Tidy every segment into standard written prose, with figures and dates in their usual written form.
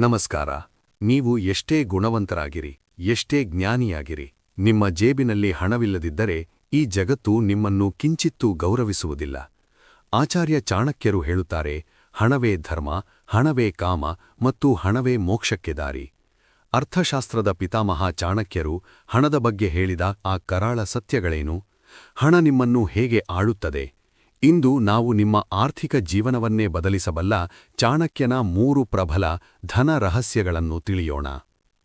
ನಮಸ್ಕಾರ. ನೀವು ಎಷ್ಟೇ ಗುಣವಂತರಾಗಿರಿ, ಎಷ್ಟೇ ಜ್ಞಾನಿಯಾಗಿರಿ, ನಿಮ್ಮ ಜೇಬಿನಲ್ಲಿ ಹಣವಿಲ್ಲದಿದ್ದರೆ ಈ ಜಗತ್ತು ನಿಮ್ಮನ್ನು ಕಿಂಚಿತ್ತೂ ಗೌರವಿಸುವುದಿಲ್ಲ. ಆಚಾರ್ಯ ಚಾಣಕ್ಯರು ಹೇಳುತ್ತಾರೆ, ಹಣವೇ ಧರ್ಮ, ಹಣವೇ ಕಾಮ ಮತ್ತು ಹಣವೇ ಮೋಕ್ಷಕ್ಕೆ ದಾರಿ. ಅರ್ಥಶಾಸ್ತ್ರದ ಪಿತಾಮಹ ಚಾಣಕ್ಯರು ಹಣದ ಬಗ್ಗೆ ಹೇಳಿದ ಆ ಕರಾಳ ಸತ್ಯಗಳೇನು? ಹಣ ನಿಮ್ಮನ್ನು ಹೇಗೆ ಆಳುತ್ತದೆ? ಇಂದು ನಾವು ನಿಮ್ಮ ಆರ್ಥಿಕ ಜೀವನವನ್ನೇ ಬದಲಿಸಬಲ್ಲ ಚಾಣಕ್ಯನ 3 ಪ್ರಬಲ ಧನ ರಹಸ್ಯಗಳನ್ನು ತಿಳಿಯೋಣ.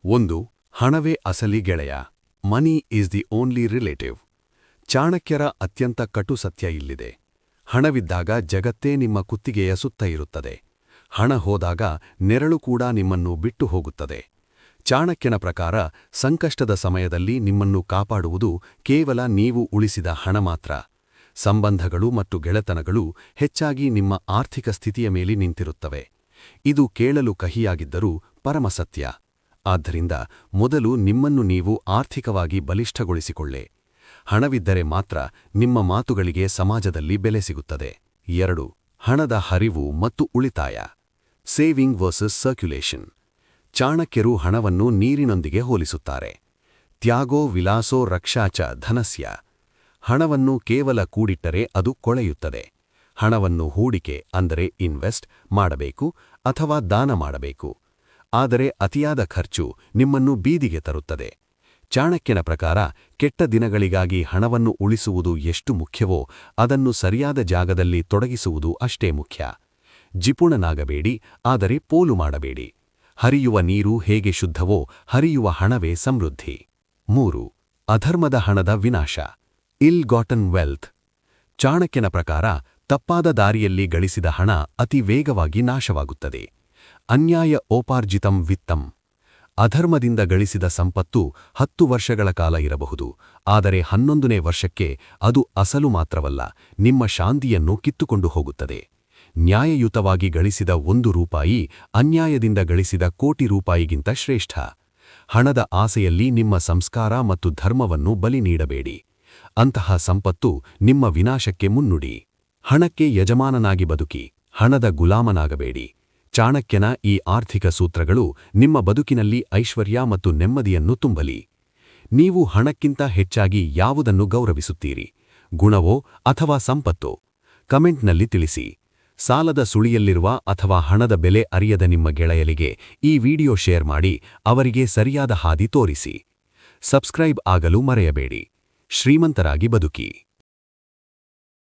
1. ಹಣವೇ ಅಸಲಿ ಗೆಳೆಯ. Money is the only relative. ಚಾಣಕ್ಯರ ಅತ್ಯಂತ ಕಟು ಸತ್ಯ ಇಲ್ಲಿದೆ. ಹಣವಿದ್ದಾಗ ಜಗತ್ತೇ ನಿಮ್ಮ ಕುತ್ತಿಗೆಯ ಸುತ್ತ ಇರುತ್ತದೆ. ಹಣ ಹೋದಾಗ ನೆರಳು ಕೂಡ ನಿಮ್ಮನ್ನು ಬಿಟ್ಟು ಹೋಗುತ್ತದೆ. ಚಾಣಕ್ಯನ ಪ್ರಕಾರ ಸಂಕಷ್ಟದ ಸಮಯದಲ್ಲಿ ನಿಮ್ಮನ್ನು ಕಾಪಾಡುವುದು ಕೇವಲ ನೀವು ಉಳಿಸಿದ ಹಣ ಮಾತ್ರ. ಸಂಬಂಧಗಳು ಮತ್ತು ಗೆಳೆತನಗಳು ಹೆಚ್ಚಾಗಿ ನಿಮ್ಮ ಆರ್ಥಿಕ ಸ್ಥಿತಿಯ ಮೇಲೆ ನಿಂತಿರುತ್ತವೆ. ಇದು ಕೇಳಲು ಕಹಿಯಾಗಿದ್ದರೂ ಪರಮಸತ್ಯ. ಆದ್ದರಿಂದ ಮೊದಲು ನಿಮ್ಮನ್ನು ನೀವು ಆರ್ಥಿಕವಾಗಿ ಬಲಿಷ್ಠಗೊಳಿಸಿಕೊಳ್ಳಿ. ಹಣವಿದ್ದರೆ ಮಾತ್ರ ನಿಮ್ಮ ಮಾತುಗಳಿಗೆ ಸಮಾಜದಲ್ಲಿ ಬೆಲೆ ಸಿಗುತ್ತದೆ. 2. ಹಣದ ಹರಿವು ಮತ್ತು ಉಳಿತಾಯ. Saving versus circulation. ಚಾಣಕ್ಯರು ಹಣವನ್ನು ನೀರಿನೊಂದಿಗೆ ಹೋಲಿಸುತ್ತಾರೆ. ತ್ಯಾಗೋ ವಿಲಾಸೋ ರಕ್ಷಾಚ ಧನಸ್ಯ. ಹಣವನ್ನು ಕೇವಲ ಕೂಡಿಟ್ಟರೆ ಅದು ಕೊಳೆಯುತ್ತದೆ. ಹಣವನ್ನು ಹೂಡಿಕೆ ಅಂದರೆ ಇನ್ವೆಸ್ಟ್ ಮಾಡಬೇಕು ಅಥವಾ ದಾನ ಮಾಡಬೇಕು. ಆದರೆ ಅತಿಯಾದ ಖರ್ಚು ನಿಮ್ಮನ್ನು ಬೀದಿಗೆ ತರುತ್ತದೆ. ಚಾಣಕ್ಯನ ಪ್ರಕಾರ ಕೆಟ್ಟ ದಿನಗಳಿಗಾಗಿ ಹಣವನ್ನು ಉಳಿಸುವುದು ಎಷ್ಟು ಮುಖ್ಯವೋ ಅದನ್ನು ಸರಿಯಾದ ಜಾಗದಲ್ಲಿ ತೊಡಗಿಸುವುದು ಅಷ್ಟೇ ಮುಖ್ಯ. ಜಿಪುಣನಾಗಬೇಡಿ, ಆದರೆ ಪೋಲು ಮಾಡಬೇಡಿ. ಹರಿಯುವ ನೀರು ಹೇಗೆ ಶುದ್ಧವೋ ಹರಿಯುವ ಹಣವೇ ಸಮೃದ್ಧಿ. 3. ಅಧರ್ಮದ ಹಣದ ವಿನಾಶ. ಇಲ್ ಗಾಟನ್ ವೆಲ್ತ್. ಚಾಣಕ್ಯನ ಪ್ರಕಾರ ತಪ್ಪಾದ ದಾರಿಯಲ್ಲಿ ಗಳಿಸಿದ ಹಣ ಅತಿ ವೇಗವಾಗಿ ನಾಶವಾಗುತ್ತದೆ. ಅನ್ಯಾಯ ಓಪಾರ್ಜಿತಂ ವಿತ್ತಂ. ಅಧರ್ಮದಿಂದ ಗಳಿಸಿದ ಸಂಪತ್ತು 10 ವರ್ಷಗಳ ಕಾಲ ಇರಬಹುದು, ಆದರೆ 11ನೇ ವರ್ಷಕ್ಕೆ ಅದು ಅಸಲು ಮಾತ್ರವಲ್ಲ, ನಿಮ್ಮ ಶಾಂತಿಯನ್ನು ಕಿತ್ತುಕೊಂಡು ಹೋಗುತ್ತದೆ. ನ್ಯಾಯಯುತವಾಗಿ ಗಳಿಸಿದ 1 ರೂಪಾಯಿ ಅನ್ಯಾಯದಿಂದ ಗಳಿಸಿದ ಕೋಟಿ ರೂಪಾಯಿಗಿಂತ ಶ್ರೇಷ್ಠ. ಹಣದ ಆಸೆಯಲ್ಲಿ ನಿಮ್ಮ ಸಂಸ್ಕಾರ ಮತ್ತು ಧರ್ಮವನ್ನು ಬಲಿ ನೀಡಬೇಡಿ. ಅಂತಹ ಸಂಪತ್ತು ನಿಮ್ಮ ವಿನಾಶಕ್ಕೆ ಮುನ್ನುಡಿ. ಹಣಕ್ಕೆ ಯಜಮಾನನಾಗಿ ಬದುಕಿ, ಹಣದ ಗುಲಾಮನಾಗಬೇಡಿ. ಚಾಣಕ್ಯನ ಈ ಆರ್ಥಿಕ ಸೂತ್ರಗಳು ನಿಮ್ಮ ಬದುಕಿನಲ್ಲಿ ಐಶ್ವರ್ಯ ಮತ್ತು ನೆಮ್ಮದಿಯನ್ನು ತುಂಬಲಿ. ನೀವು ಹಣಕ್ಕಿಂತ ಹೆಚ್ಚಾಗಿ ಯಾವುದನ್ನು ಗೌರವಿಸುತ್ತೀರಿ? ಗುಣವೋ ಅಥವಾ ಸಂಪತ್ತೋ? ಕಮೆಂಟ್ನಲ್ಲಿ ತಿಳಿಸಿ. ಸಾಲದ ಸುಳಿಯಲ್ಲಿರುವ ಅಥವಾ ಹಣದ ಬೆಲೆ ಅರಿಯದ ನಿಮ್ಮ ಗೆಳೆಯರಿಗೆ ಈ ವಿಡಿಯೋ ಶೇರ್ ಮಾಡಿ ಅವರಿಗೆ ಸರಿಯಾದ ಹಾದಿ ತೋರಿಸಿ. ಸಬ್ಸ್ಕ್ರೈಬ್ ಆಗಲು ಮರೆಯಬೇಡಿ. ಶ್ರೀಮಂತರಾಗಿ ಬದುಕಿ.